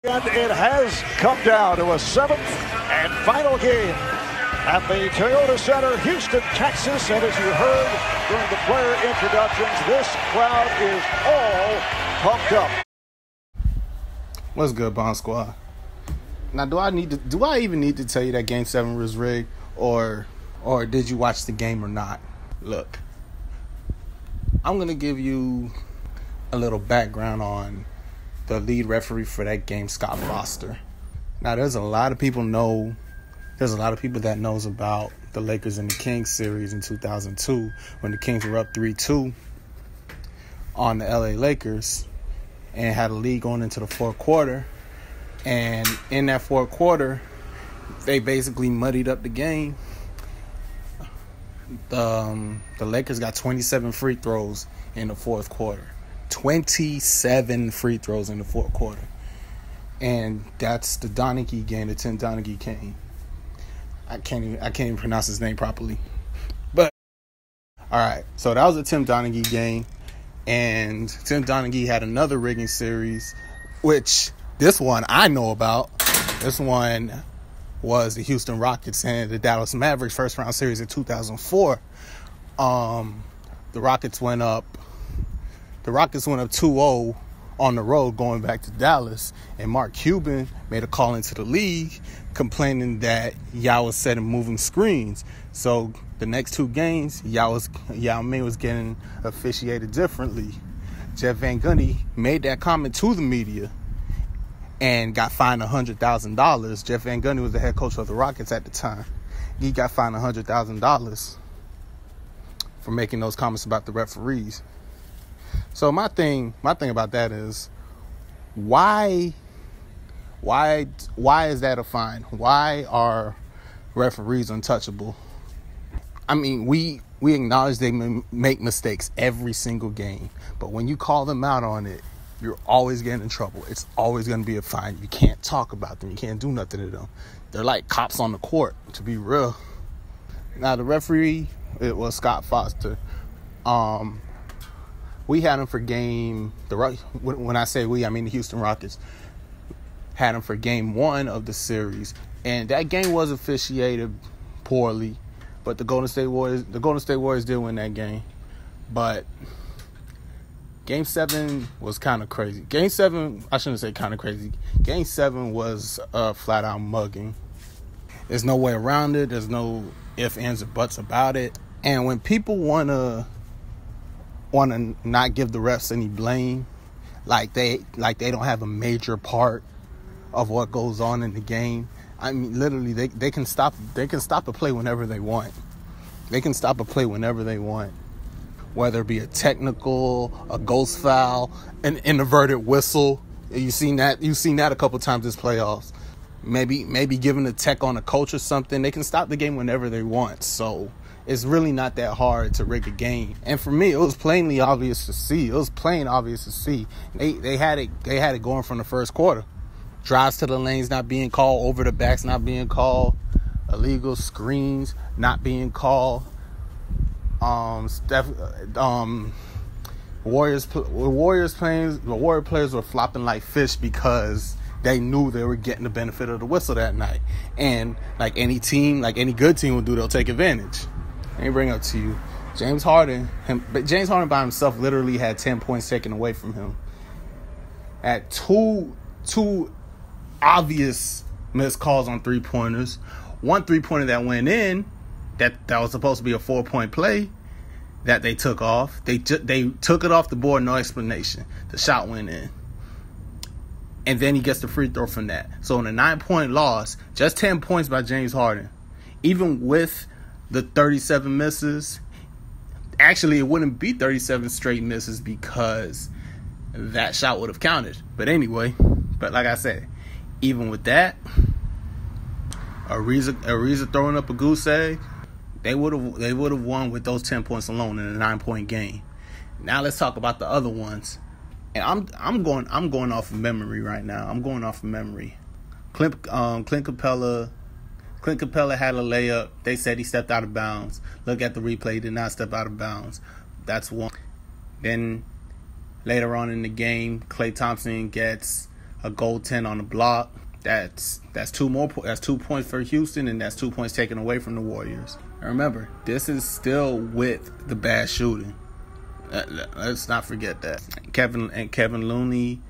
And it has come down to a seventh and final game at the Toyota Center, Houston, Texas. And as you heard during the player introductions, this crowd is all pumped up. What's good, Bond Squad? Now, do I even need to tell you that Game 7 was rigged, or did you watch the game or not? Look, I'm gonna give you a little background on the lead referee for that game, Scott Foster. Now, there's a lot of people that knows about the Lakers and the Kings series in 2002 when the Kings were up 3-2 on the LA Lakers and had a lead going into the fourth quarter. And in that fourth quarter, they basically muddied up the game. The Lakers got 27 free throws in the fourth quarter. 27 free throws in the fourth quarter. And that's the Donaghy game, the Tim Donaghy game. I can't even pronounce his name properly. But alright, so that was a Tim Donaghy game. And Tim Donaghy had another rigging series, which this one I know about. This one was the Houston Rockets and the Dallas Mavericks first round series in 2004. The Rockets went up 2-0 on the road going back to Dallas, and Mark Cuban made a call into the league complaining that y'all was setting moving screens. So the next two games, y'all May was getting officiated differently. Jeff Van Gundy made that comment to the media and got fined $100,000. Jeff Van Gundy was the head coach of the Rockets at the time. He got fined $100,000 for making those comments about the referees. So my thing about that is, why is that a fine? Why are referees untouchable? I mean, we acknowledge they make mistakes every single game, but when you call them out on it, you're always getting in trouble. It's always going to be a fine. You can't talk about them. You can't do nothing to them. They're like cops on the court, to be real. Now, the referee, it was Scott Foster. We had him for when I say we, I mean the Houston Rockets, had him for game 1 of the series. And that game was officiated poorly, but the Golden State Warriors did win that game. But Game 7 was kind of crazy. Game 7, I shouldn't say kind of crazy. Game 7 was a flat-out mugging. There's no way around it. There's no ifs, ands, or buts about it. And when people want to not give the refs any blame, like they don't have a major part of what goes on in the game. I mean, literally, they can stop a play whenever they want. They can stop a play whenever they want, whether it be a technical, a ghost foul, an inverted whistle. You've seen that a couple times this playoffs. Maybe giving a tech on a coach or something. They can stop the game whenever they want. So it's really not that hard to rig a game. And for me, it was plainly obvious to see. They had it going from the first quarter. Drives to the lanes not being called, over the backs not being called, illegal screens not being called. Warrior players were flopping like fish because they knew they were getting the benefit of the whistle that night. And like any good team will do, they'll take advantage. Let me bring up to you James Harden by himself literally had 10 points taken away from him. At two obvious missed calls on 3-pointers. One 3-pointer that went in, that was supposed to be a 4-point play that they took off. They took it off the board, no explanation. The shot went in. And then he gets the free throw from that. So in a 9-point loss, just 10 points by James Harden. Even with the 37 misses, actually it wouldn't be 37 straight misses because that shot would have counted. But anyway, like I said, even with that, Ariza throwing up a goose egg, they would have won with those 10 points alone in a 9-point game. Now let's talk about the other ones. And I'm going off of memory right now. Clint Capella had a layup. They said he stepped out of bounds. Look at the replay, he did not step out of bounds. That's one. Then later on in the game, Klay Thompson gets a goaltend on the block. That's 2 points for Houston, and that's 2 points taken away from the Warriors. And remember, this is still with the bad shooting. Let's not forget that. Kevin Looney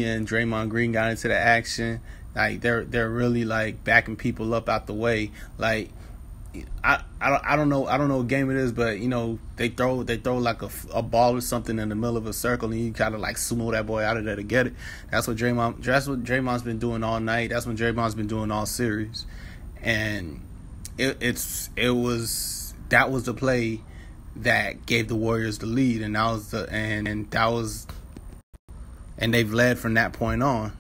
and Draymond Green got into the action. Like they're really like backing people up out the way. Like I don't know what game it is, but you know they throw like a ball or something in the middle of a circle, and you gotta like sumo that boy out of there to get it. That's what Draymond's been doing all night. That's what Draymond's been doing all series, and that was the play that gave the Warriors the lead, and and they've led from that point on.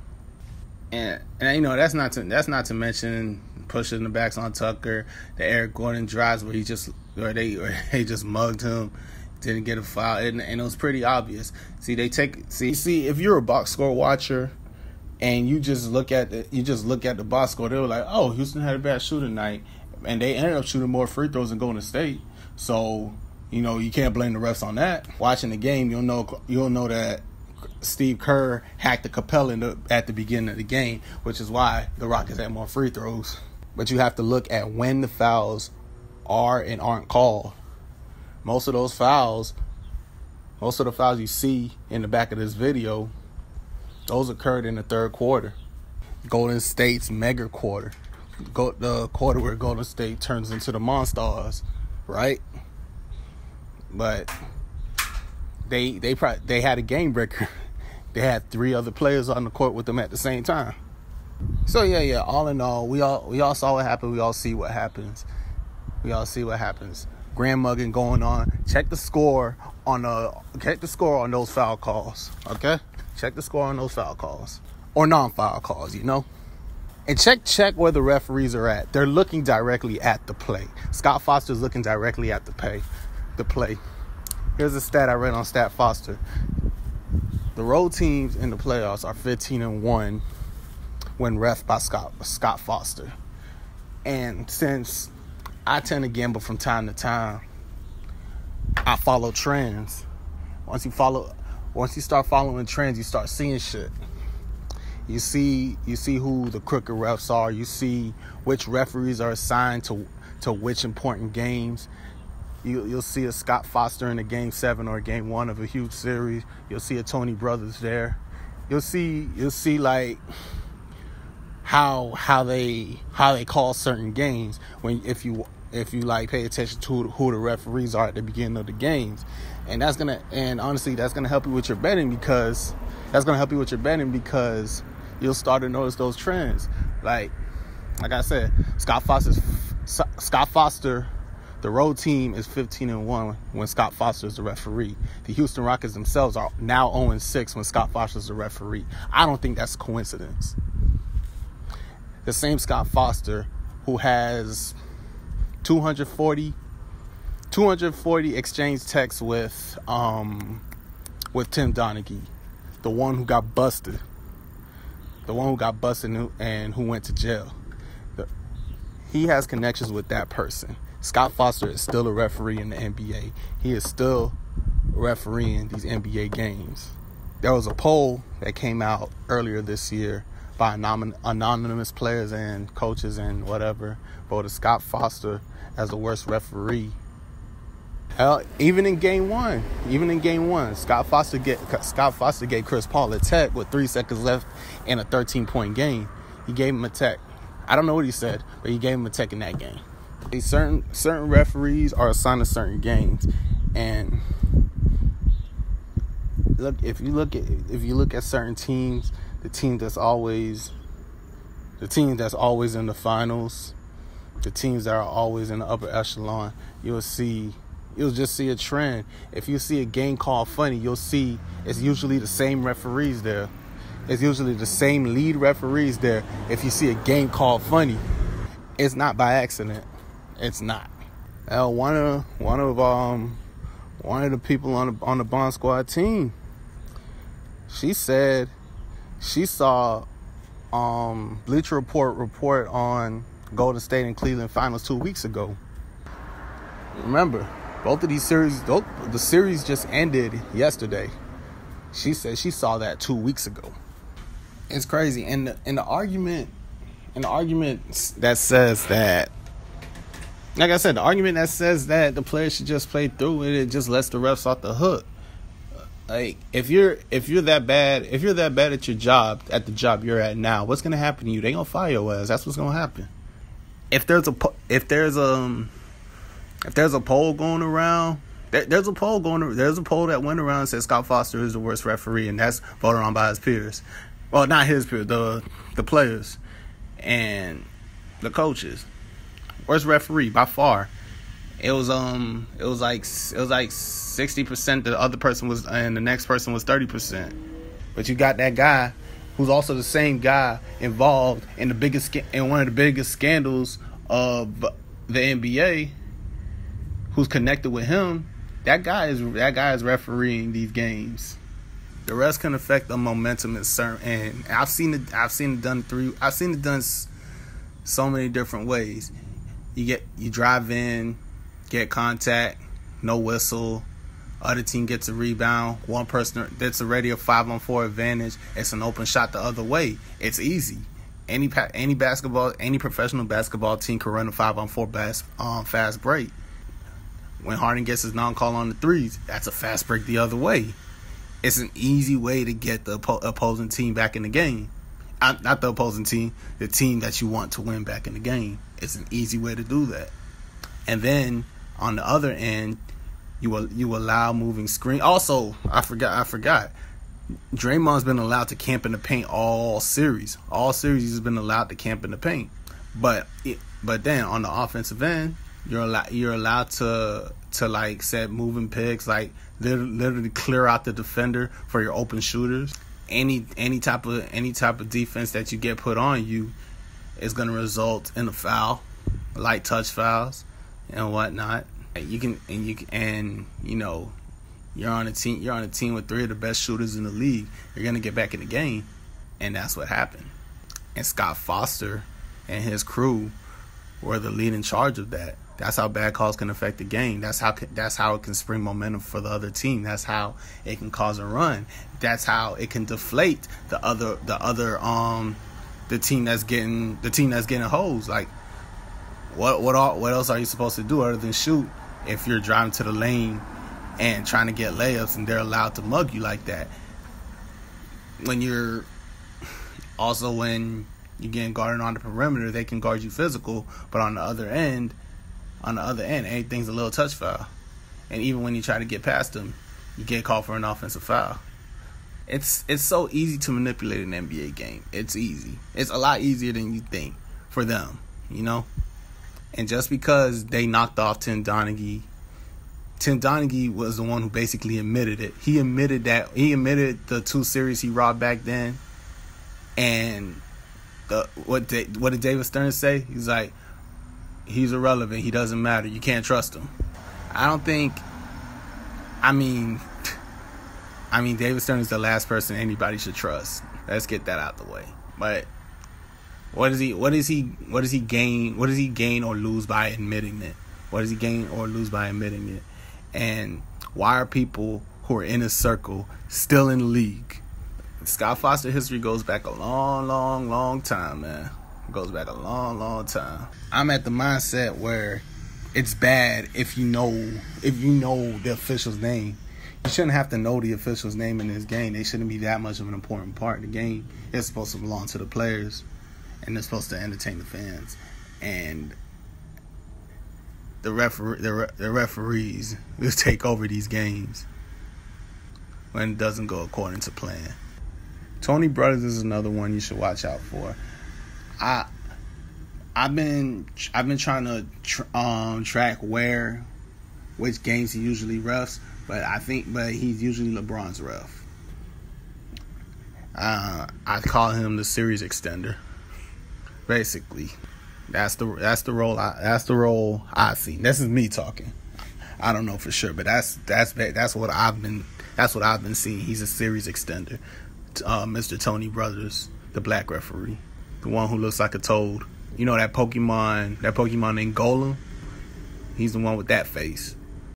And you know that's not to mention pushing the backs on Tucker, the Eric Gordon drives where they just mugged him, didn't get a foul, and it was pretty obvious. See if you're a box score watcher and you just look at the box score, they were like, oh, Houston had a bad shooting night, and they ended up shooting more free throws than Golden State. So you know you can't blame the refs on that. Watching the game, you'll know that Steve Kerr hacked the Capella at the beginning of the game, which is why the Rockets had more free throws. But you have to look at when the fouls are and aren't called. Most of the fouls you see in the back of this video, those occurred in the third quarter. Golden State's mega quarter. The quarter where Golden State turns into the Monstars, right? But they had a game breaker. They had 3 other players on the court with them at the same time. So yeah. All in all, we all saw what happened. We all see what happens. Grand mugging going on. Check the score on those foul calls. Okay, check the score on those foul calls or non-foul calls. You know, and check where the referees are at. They're looking directly at the play. Scott Foster's looking directly at the play. Here's a stat I read on Stat Foster. The road teams in the playoffs are 15-1 when ref by Scott Foster. And since I tend to gamble from time to time, I follow trends. Once you start following trends, you start seeing shit. You see who the crooked refs are. You see which referees are assigned to which important games. You'll see a Scott Foster in a Game 7 or Game 1 of a huge series. You'll see a Tony Brothers there. You'll see like how they call certain games if you like pay attention to who the referees are at the beginning of the games, and honestly that's gonna help you with your betting because you'll start to notice those trends. Like I said, Scott Foster. The road team is 15-1 when Scott Foster is the referee. The Houston Rockets themselves are now 0-6 when Scott Foster is the referee. I don't think that's a coincidence. The same Scott Foster who has 240 exchange texts with Tim Donaghy, the one who got busted and who went to jail. He has connections with that person. Scott Foster is still a referee in the NBA. He is still refereeing these NBA games. There was a poll that came out earlier this year by anonymous players and coaches and whatever, voted Scott Foster as the worst referee. Hell, even in game one, Scott Foster gave Chris Paul a tech with 3 seconds left in a 13-point game. He gave him a tech. I don't know what he said, but he gave him a tech in that game. Certain referees are assigned to certain games, and look, if you look at certain teams, the team that's always in the finals, the teams that are always in the upper echelon, you'll just see a trend. If you see a game called funny, you'll see it's usually the same referees there. It's usually the same lead referees there. If you see a game called funny, it's not by accident. It's not. One of the people on the Bond Squad team, she said she saw Bleacher Report on Golden State and Cleveland finals 2 weeks ago. Remember, both of these series, the series just ended yesterday. She said she saw that 2 weeks ago. It's crazy, and the argument that says that, like I said, the argument that says that the players should just play through it, it just lets the refs off the hook. Like if you're that bad at your job, at the job you're at now, what's gonna happen to you? They gonna fire your ass. That's what's gonna happen. If there's a poll going around, there's a poll that went around and said Scott Foster is the worst referee, and that's voted on by his peers. Well, not his peers, the players and the coaches. Worst referee by far. It was like 60%. The other person was, and the next person was 30%. But you got that guy who's also the same guy involved in one of the biggest scandals of the NBA, who's connected with him. That guy is refereeing these games. The rest can affect the momentum in certain, and I've seen it done so many different ways. You drive in, get contact, no whistle, other team gets a rebound, one person that's already a 5-on-4 advantage, it's an open shot the other way. It's easy. Any professional basketball team can run a 5-on-4 fast break. When Harden gets his non-call on the threes, that's a fast break the other way. It's an easy way to get the opposing team back in the game. Not the opposing team, the team that you want to win back in the game. It's an easy way to do that. And then on the other end, you allow moving screen. Also, I forgot. Draymond's been allowed to camp in the paint all series. All series he's been allowed to camp in the paint. But then on the offensive end, you're allowed to like set moving picks, like literally clear out the defender for your open shooters. Any type of defense that you get put on you is going to result in a foul, light touch fouls and whatnot. You're on a team with 3 of the best shooters in the league. You're going to get back in the game, and that's what happened. And Scott Foster and his crew were the lead in charge of that. That's how bad calls can affect the game. That's how it can spring momentum for the other team. That's how it can cause a run. That's how it can deflate the team that's getting hosed. Like what else are you supposed to do other than shoot if you're driving to the lane and trying to get layups and they're allowed to mug you like that? When you're getting guarded on the perimeter, they can guard you physical, but on the other end, anything's a little touch foul. And even when you try to get past them, you get called for an offensive foul. It's so easy to manipulate an NBA game. It's easy. It's a lot easier than you think for them, you know? And just because they knocked off Tim Donaghy was the one who basically admitted it. He admitted the 2 series he robbed back then. And what did David Stern say? He's like, he's irrelevant. He doesn't matter. You can't trust him. David Stern is the last person anybody should trust. Let's get that out the way. But what does he gain or lose by admitting it? What does he gain or lose by admitting it? And why are people who are in his circle still in the league? Scott Foster history goes back a long, long, long time, man. It goes back a long, long time. I'm at the mindset where it's bad if you know the official's name. You shouldn't have to know the official's name in this game. They shouldn't be that much of an important part of the game. It's supposed to belong to the players, and they're supposed to entertain the fans. And the referees will take over these games when it doesn't go according to plan. Tony Brothers is another one you should watch out for. I've been trying to track which games he usually refs, but he's usually LeBron's ref. I call him the series extender. Basically, that's the role I've seen. This is me talking. I don't know for sure, but that's what I've been seeing. He's a series extender. Mr. Tony Brothers, the black referee, the one who looks like a toad. You know that Pokemon named Golem? He's the one with that face.